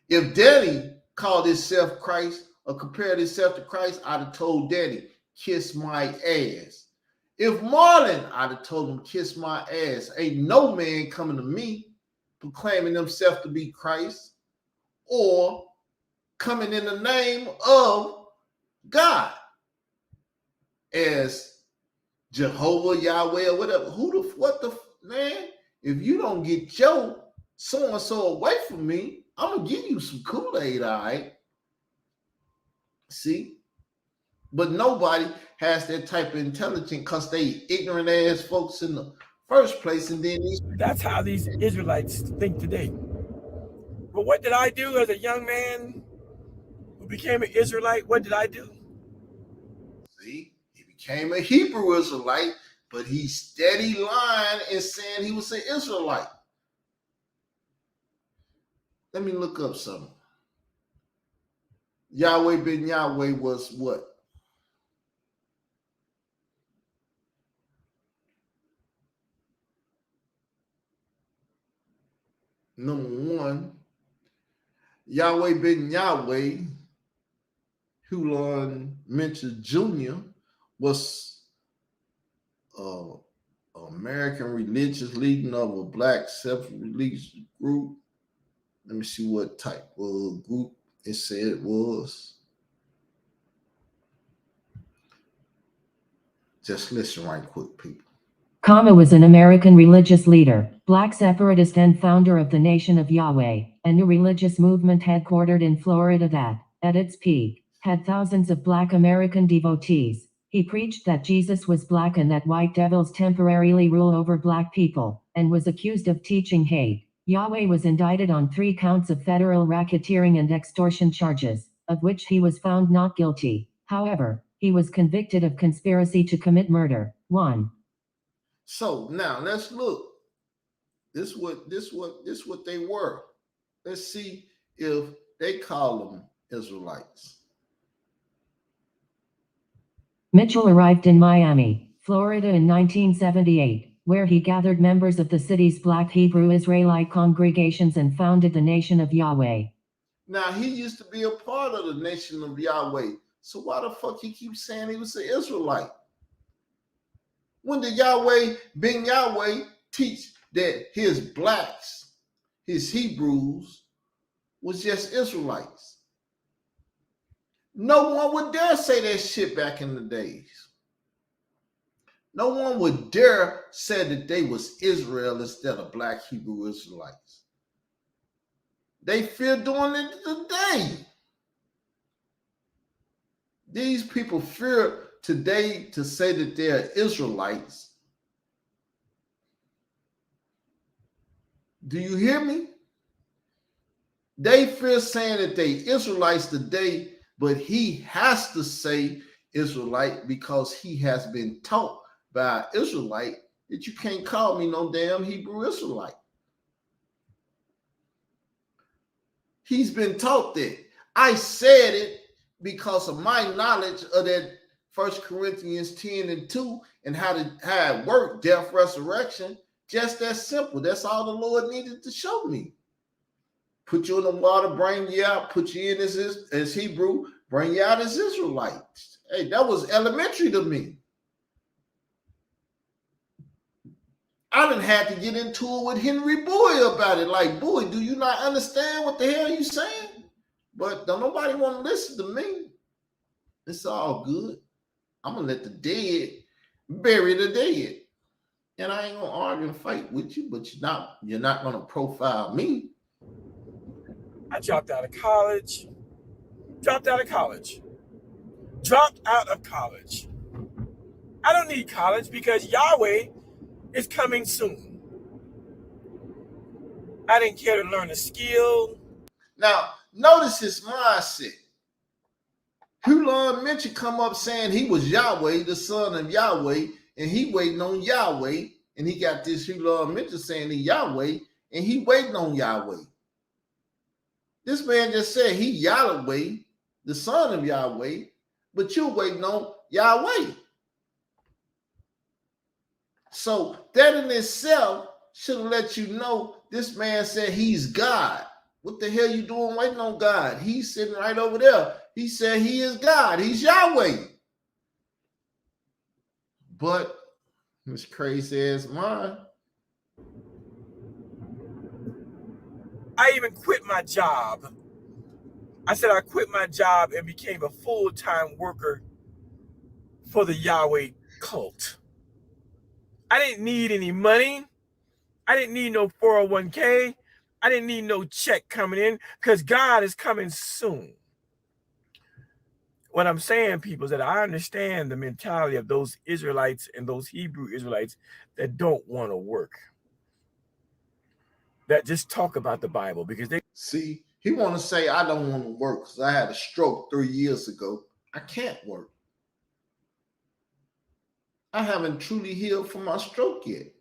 If Danny called himself Christ or compared himself to Christ, I'd have told Danny, kiss my ass. If Marlon, I'd have told him, kiss my ass. Ain't no man coming to me proclaiming himself to be Christ or coming in the name of God as Jehovah, Yahweh, or whatever. Man, if you don't get your so-and-so away from me, I'm going to give you some Kool-Aid, all right? See? But nobody has that type of intelligence because they ignorant ass folks in the first place. And then that's how these Israelites think today. But what did I do as a young man who became an Israelite? What did I do? See, he became a Hebrew Israelite, but he steady lying and saying he was an Israelite. Let me look up something. Yahweh ben Yahweh was what? Number one, Yahweh ben Yahweh, Hulon Mentor Jr., was an American religious leader of a black self-religious group. Let me see what type of group It said it was. Just listen right quick, people. Kama was an American religious leader, black separatist and founder of the Nation of Yahweh, a new religious movement headquartered in Florida that, at its peak, had thousands of black American devotees. He preached that Jesus was black and that white devils temporarily rule over black people, and was accused of teaching hate. Yahweh was indicted on 3 counts of federal racketeering and extortion charges, of which he was found not guilty. However, he was convicted of conspiracy to commit murder. 1. So now let's look. This what they were. Let's see if they call them Israelites. Mitchell arrived in Miami, Florida in 1978, where he gathered members of the city's black Hebrew Israelite congregations and founded the Nation of Yahweh. Now, he used to be a part of the Nation of Yahweh. So why the fuck he keeps saying he was an Israelite? When did Yahweh, being Yahweh, teach that his blacks, his Hebrews, was just Israelites? No one would dare say that shit back in the days. No one would dare say that they was Israel instead of black Hebrew Israelites. They fear doing it today. These people fear today to say that they're Israelites. Do you hear me? They fear saying that they Israelites today, but he has to say Israelite because he has been taught by an Israelite that you can't call me no damn Hebrew Israelite. He's been taught that. I said it because of my knowledge of that 1 Corinthians 10 and 2 and how it worked, death, resurrection. Just that simple. That's all the Lord needed to show me. Put you in the water, bring you out, put you in as Hebrew, bring you out as Israelites. Hey, that was elementary to me. I done had to get into it with Henry Boy about it. Like, boy, do you not understand what the hell you saying? But don't nobody want to listen to me. It's all good. I'm going to let the dead bury the dead. And I ain't going to argue and fight with you, but you're not going to profile me. I dropped out of college. I don't need college because Yahweh is coming soon. I didn't care to learn a skill. Now, notice his mindset. Hulon Mitchell come up saying he was Yahweh, the son of Yahweh, and he waiting on Yahweh. And he got this Hulon Mitchell saying he Yahweh, and he waiting on Yahweh. This man just said he Yahweh, the son of Yahweh, but you're waiting on Yahweh. So that in itself should have let you know this man said he's God. What the hell you doing waiting on God? He's sitting right over there. He said he is God. He's Yahweh. But his crazy ass mind. I even quit my job. I said I quit my job and became a full-time worker for the Yahweh cult. I didn't need any money. I didn't need no 401k. I didn't need no check coming in because God is coming soon. What I'm saying, people, is that I understand the mentality of those Israelites and those Hebrew Israelites that don't want to work, that just talk about the Bible because they see, he want to say, I don't want to work because I had a stroke 3 years ago. I can't work. I haven't truly healed from my stroke yet.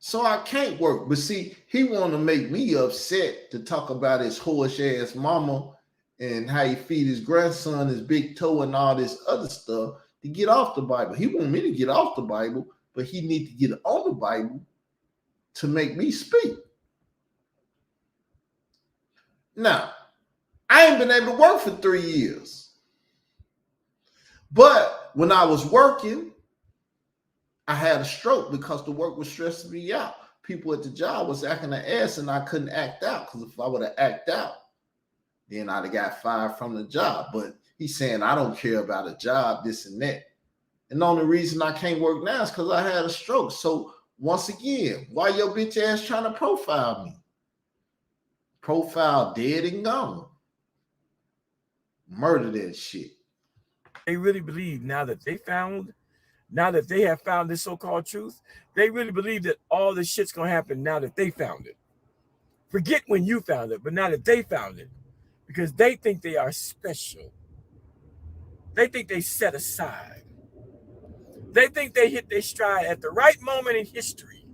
So I can't work. But see, he want to make me upset to talk about his whorish ass mama and how he feed his grandson his big toe and all this other stuff to get off the Bible. He want me to get off the Bible, but he need to get on the Bible to make me speak. Now, I ain't been able to work for 3 years. But when I was working, I had a stroke because the work was stressing me out. people at the job was acting an ass and I couldn't act out, because if I would have acted out, then I'd have got fired from the job. But he's saying I don't care about a job, this and that. And the only reason I can't work now is because I had a stroke. So once again, why your bitch ass trying to profile me? Profile dead and gone. Murder that shit. They really believe now that they have found this so-called truth, they really believe that all this shit's gonna happen now that they found it. Forget when you found it, but now that they found it, because they think they are special. They think they set aside. They think they hit their stride at the right moment in history.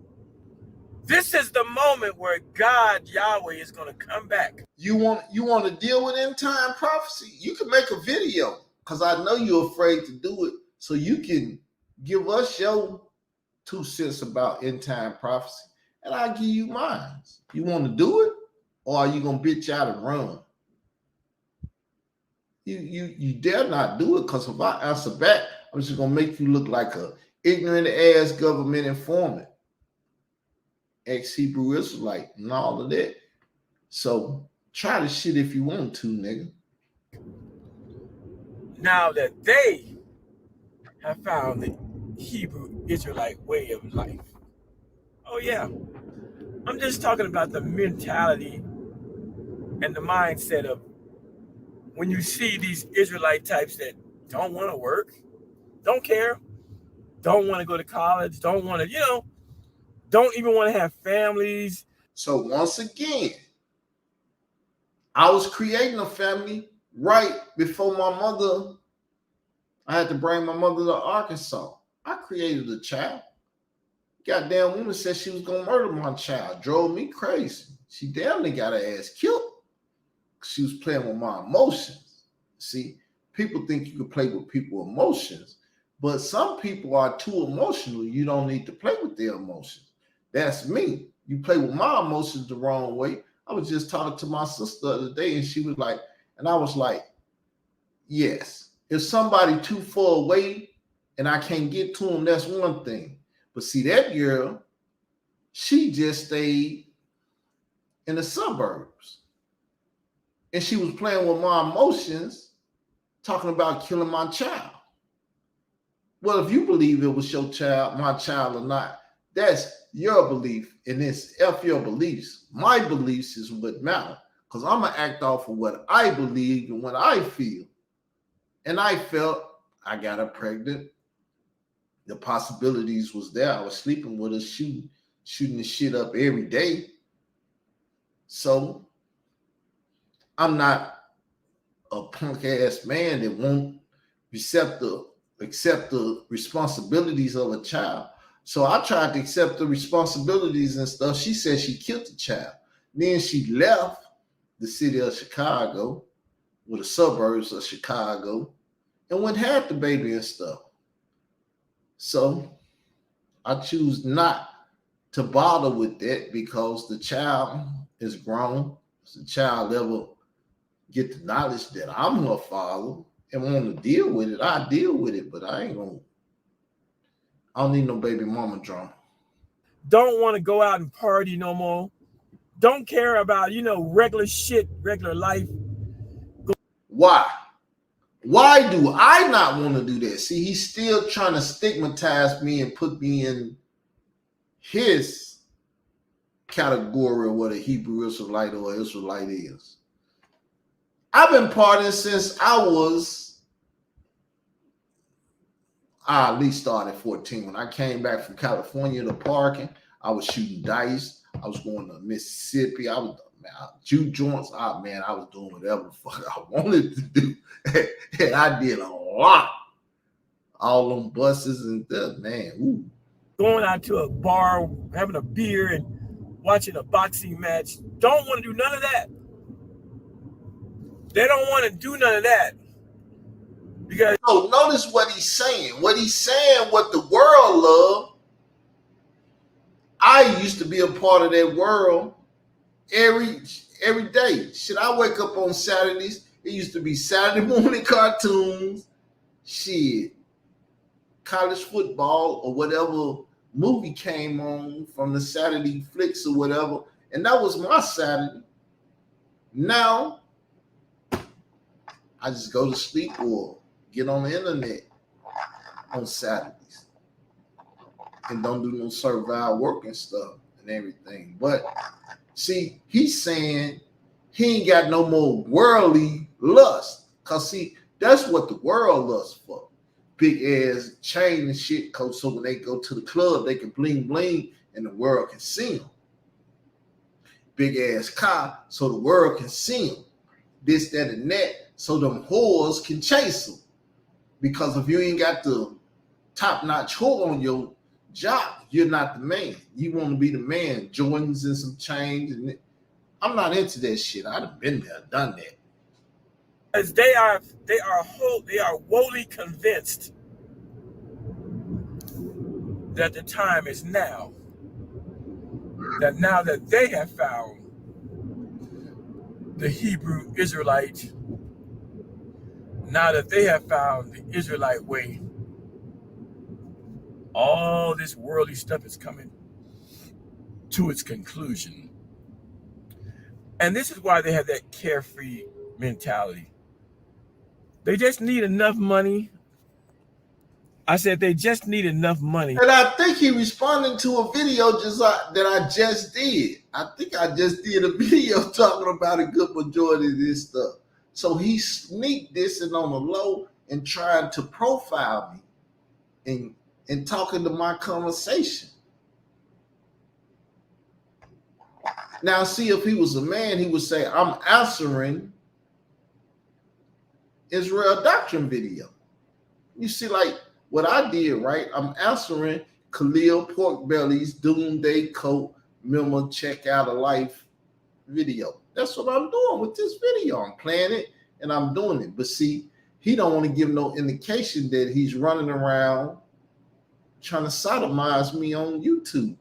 This is the moment where God, Yahweh, is going to come back. You want to deal with end time prophecy? You can make a video, because I know you're afraid to do it, so you can give us your 2 cents about end time prophecy, and I'll give you mine. You want to do it, or are you gonna bitch out and run? You dare not do it, because if I answer back, I'm just gonna make you look like a ignorant ass government informant, ex-Hebrew Israelite, and all of that. So try the shit if you want to, nigga. Now that they have found the Hebrew Israelite way of life. Oh yeah, I'm just talking about the mentality and the mindset of when you see these Israelite types that don't want to work, don't care, don't want to go to college, don't want to, don't even want to have families. So once again, I was creating a family right before I had to bring my mother to Arkansas. I created a child. Goddamn woman said she was going to murder my child. Drove me crazy. She damn near got her ass killed. She was playing with my emotions. See, people think you can play with people's emotions, but some people are too emotional. You don't need to play with their emotions. That's me. You play with my emotions the wrong way. I was just talking to my sister the other day, and she was like, and I was like, yes, if somebody too far away and I can't get to them, that's one thing. But see, that girl, she just stayed in the suburbs. And she was playing with my emotions, talking about killing my child. Well, if you believe it was your child, my child or not, that's your belief, and it's F your beliefs. My beliefs is what matter, because I'm going to act off of what I believe and what I feel. And I felt I got her pregnant. The possibilities was there. I was sleeping with her, shooting the shit up every day. So I'm not a punk ass man that won't accept the responsibilities of a child. So I tried to accept the responsibilities and stuff. She said she killed the child. Then she left the city of Chicago, or the suburbs of Chicago, and went had the baby and stuff. So I choose not to bother with that, because the child is grown. If the child ever get the knowledge that I'm her father and want to deal with it, I deal with it, but I don't need no baby mama drama. Don't want to go out and party no more. Don't care about, regular shit, regular life. Why? Why do I not want to do that? See, he's still trying to stigmatize me and put me in his category of what a Hebrew Israelite or Israelite is. I've been partying since I at least started 14. When I came back from California to parking, I was shooting dice. I was going to Mississippi. I was juke joints. I was doing whatever the fuck I wanted to do. And I did a lot. All them buses and stuff, man. Ooh. Going out to a bar, having a beer and watching a boxing match. Don't want to do none of that. They don't want to do none of that. Because notice what he's saying. What he's saying, what the world love. I used to be a part of that world every day. Shit, I wake up on Saturdays. It used to be Saturday morning cartoons, shit, college football or whatever movie came on from the Saturday flicks or whatever, and that was my Saturday. Now I just go to sleep or get on the internet on Saturdays and don't do no servile work and stuff and everything. But see, he's saying he ain't got no more worldly lust. Cause see, that's what the world lusts for. Big ass chain and shit. Cause so when they go to the club, they can bling bling and the world can see them. Big ass car, so the world can see them. This, that, and that, so them whores can chase them. Because if you ain't got the top-notch whore on your job, you're not the man. You want to be the man. Jordans and some change. And I'm not into that shit. I'd have been there, done that. As they are wholly convinced that the time is now. That now that they have found the Hebrew Israelite, now that they have found the Israelite way, all this worldly stuff is coming to its conclusion. And this is why they have that carefree mentality. They just need enough money. I said they just need enough money. And I think he responded to a video that I just did. I think I just did a video talking about a good majority of this stuff. So he sneaked this and on the low and trying to profile me and talking to my conversation. Now, see, if he was a man, he would say, I'm answering Israel Doctrine video. You see, like what I did, right? I'm answering Khalil Porkbelly's Doomsday Coat Memo Check Out of Life video. That's what I'm doing with this video. I'm playing it and I'm doing it. But see, he don't want to give no indication that he's running around trying to sodomize me on YouTube.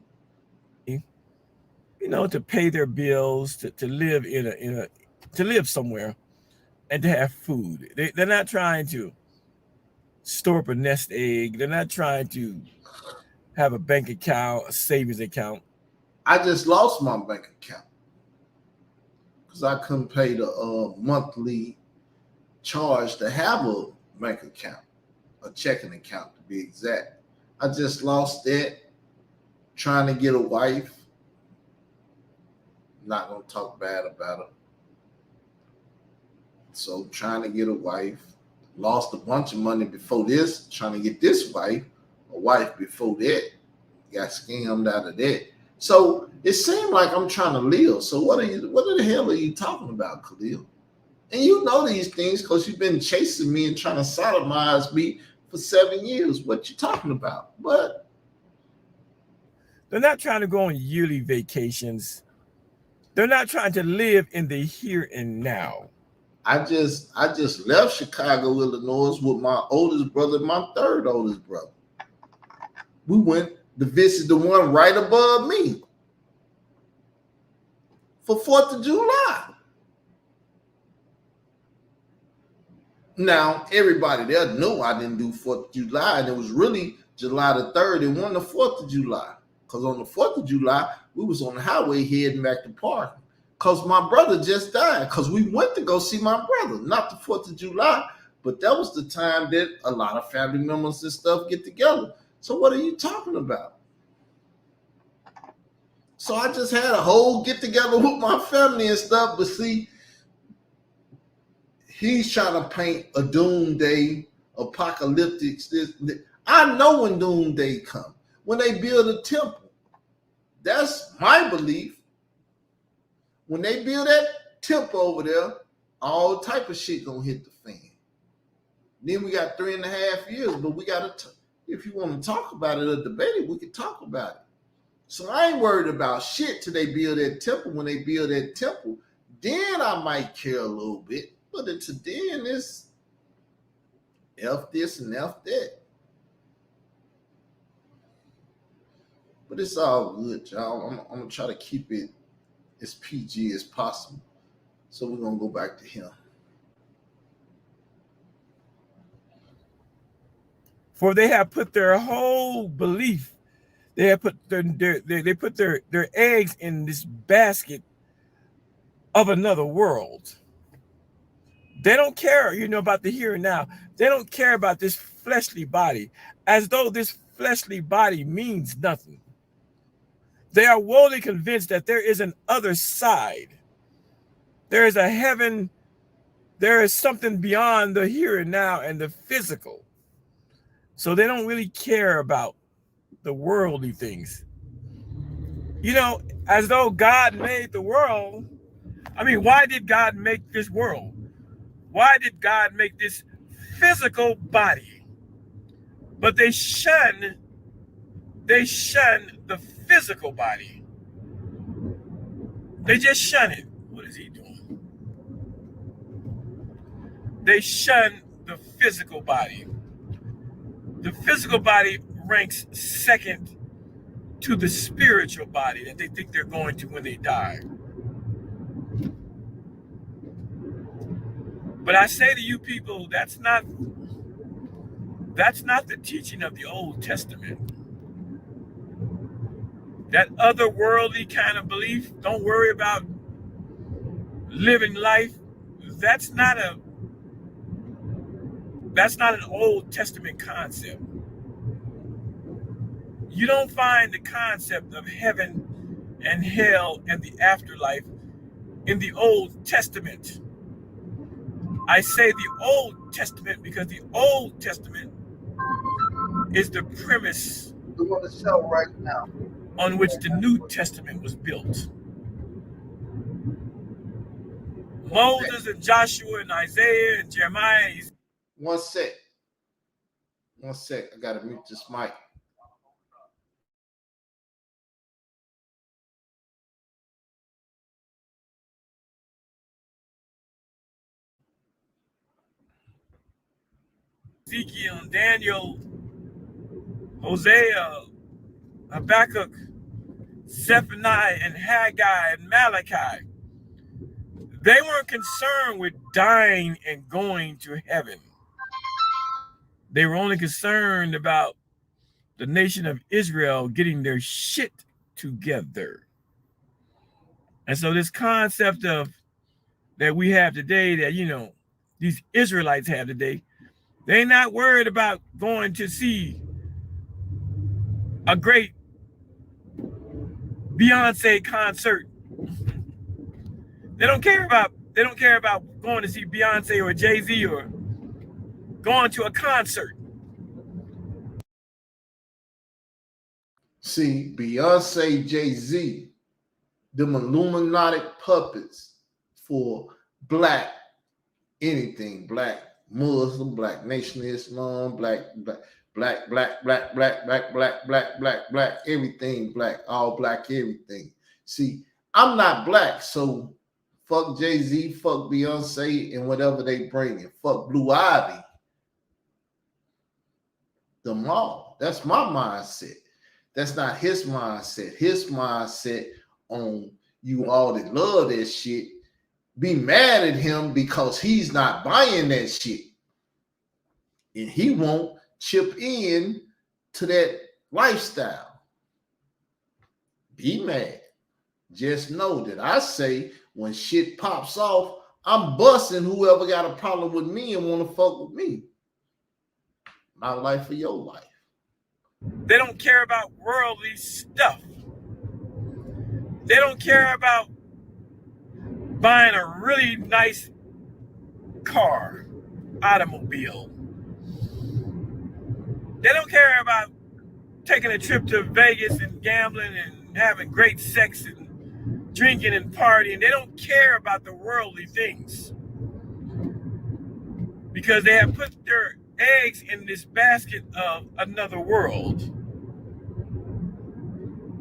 You know, to pay their bills, to live to live somewhere, and to have food. They're not trying to store up a nest egg. They're not trying to have a bank account, a savings account. I just lost my bank account because I couldn't pay the monthly charge to have a bank account, a checking account to be exact. I just lost that trying to get a wife. Not going to talk bad about her. So trying to get a wife. Lost a bunch of money before this, trying to get this wife, a wife before that. Got scammed out of that. So it seemed like I'm trying to live. So what the hell are you talking about, Khalil? And you know these things because you've been chasing me and trying to sodomize me for 7 years. What you talking about? But they're not trying to go on yearly vacations. They're not trying to live in the here and now. I just left Chicago, Illinois with my oldest brother, my third oldest brother. We went to visit the one right above me for 4th of July. Now, everybody there knew I didn't do 4th of July, and it was really July the 3rd. It wasn't the 4th of July. Because on the 4th of July, we was on the highway heading back to park. Because my brother just died. Because we went to go see my brother. Not the 4th of July, but that was the time that a lot of family members and stuff get together. So what are you talking about? So I just had a whole get together with my family and stuff. But see, he's trying to paint a doomsday, apocalyptic. I know when doomsday comes. When they build a temple. That's my belief. When they build that temple over there, all type of shit gonna hit the fan. Then we got 3.5 years, but we got to, if you want to talk about it or debate it, we can talk about it. So I ain't worried about shit till they build that temple. When they build that temple, then I might care a little bit. But until then, it's F this and F that. But it's all good, y'all. I'm going to try to keep it as PG as possible. So we're going to go back to him. For they have put their whole belief, They have put they put their eggs in this basket of another world. They don't care, about the here and now. They don't care about this fleshly body, as though this fleshly body means nothing. They are wholly convinced that there is an other side. There is a heaven. There is something beyond the here and now and the physical. So they don't really care about the worldly things. As though God made the world. I mean, why did God make this world? Why did God make this physical body? But they shun the physical body. They just shun it. What is he doing? They shun the physical body. The physical body ranks second to the spiritual body that they think they're going to when they die. But I say to you people, that's not the teaching of the Old Testament. That otherworldly kind of belief, don't worry about living life, that's not an Old Testament concept. You don't find the concept of heaven and hell and the afterlife in the Old Testament. I say the Old Testament because the Old Testament is the premise on which the New Testament was built. Moses and Joshua and Isaiah and Jeremiah. One sec. I gotta mute this mic. Ezekiel, Daniel, Hosea, Habakkuk, Zephaniah, and Haggai, and Malachi. They weren't concerned with dying and going to heaven. They were only concerned about the nation of Israel getting their shit together. And so this concept of that we have today, that, these Israelites have today, they're not worried about going to see a great Beyonce concert. They don't care about going to see Beyonce or Jay-Z or going to a concert. See, Beyonce, Jay-Z, them Illuminati puppets for black anything, black Muslim, black Nation of Islam, black, everything black, all black, everything. See, I'm not black, so fuck Jay-Z, fuck Beyonce, and whatever they bring in. Fuck Blue Ivy. Them all. That's my mindset. That's not his mindset. His mindset on you all that love that shit, be mad at him because he's not buying that shit. And he won't chip in to that lifestyle. Be mad. Just know that I say when shit pops off, I'm busting whoever got a problem with me and want to fuck with me. My life or your life. They don't care about worldly stuff. They don't care about buying a really nice car, automobile. They don't care about taking a trip to Vegas and gambling and having great sex and drinking and partying. They don't care about the worldly things because they have put their eggs in this basket of another world.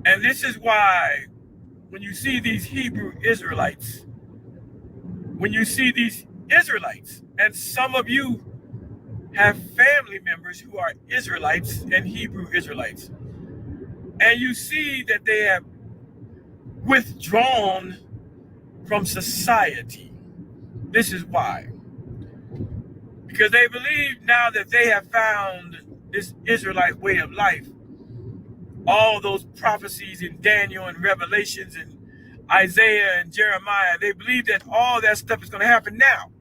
And this is why when you see these Hebrew Israelites, and some of you have family members who are Israelites and Hebrew Israelites, and you see that they have withdrawn from society. This is why. Because they believe now that they have found this Israelite way of life, all those prophecies in Daniel and Revelations and Isaiah and Jeremiah. They believe that all that stuff is going to happen now.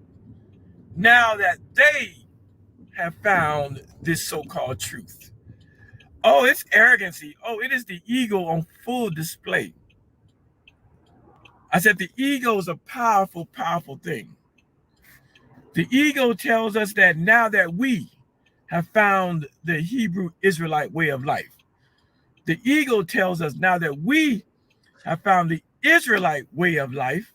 Now that they have found this so-called truth. Oh, it's arrogancy. Oh, it is the ego on full display. I said the ego is a powerful, powerful thing. The ego tells us that now that we have found the Hebrew Israelite way of life, the ego tells us now that we have found the Israelite way of life,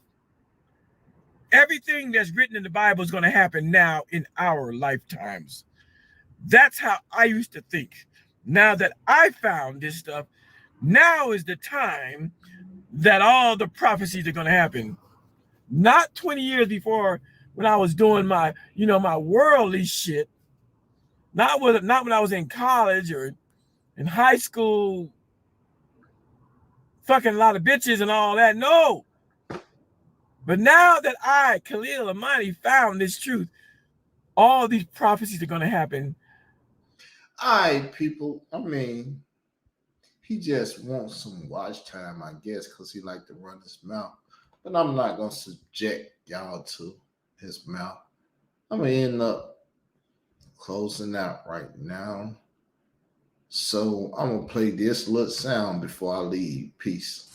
everything that's written in the Bible is going to happen now in our lifetimes. That's how I used to think. Now that I found this stuff, now is the time that all the prophecies are going to happen. Not 20 years before when I was doing my, my worldly shit. Not when I was in college or in high school, fucking a lot of bitches and all that. No. But now that I, Khalil Amani, found this truth, all these prophecies are going to happen. All right, people. I mean, he just wants some watch time, I guess, because he like to run his mouth. But I'm not going to subject y'all to his mouth. I'm going to end up closing out right now. So I'm going to play this little sound before I leave. Peace.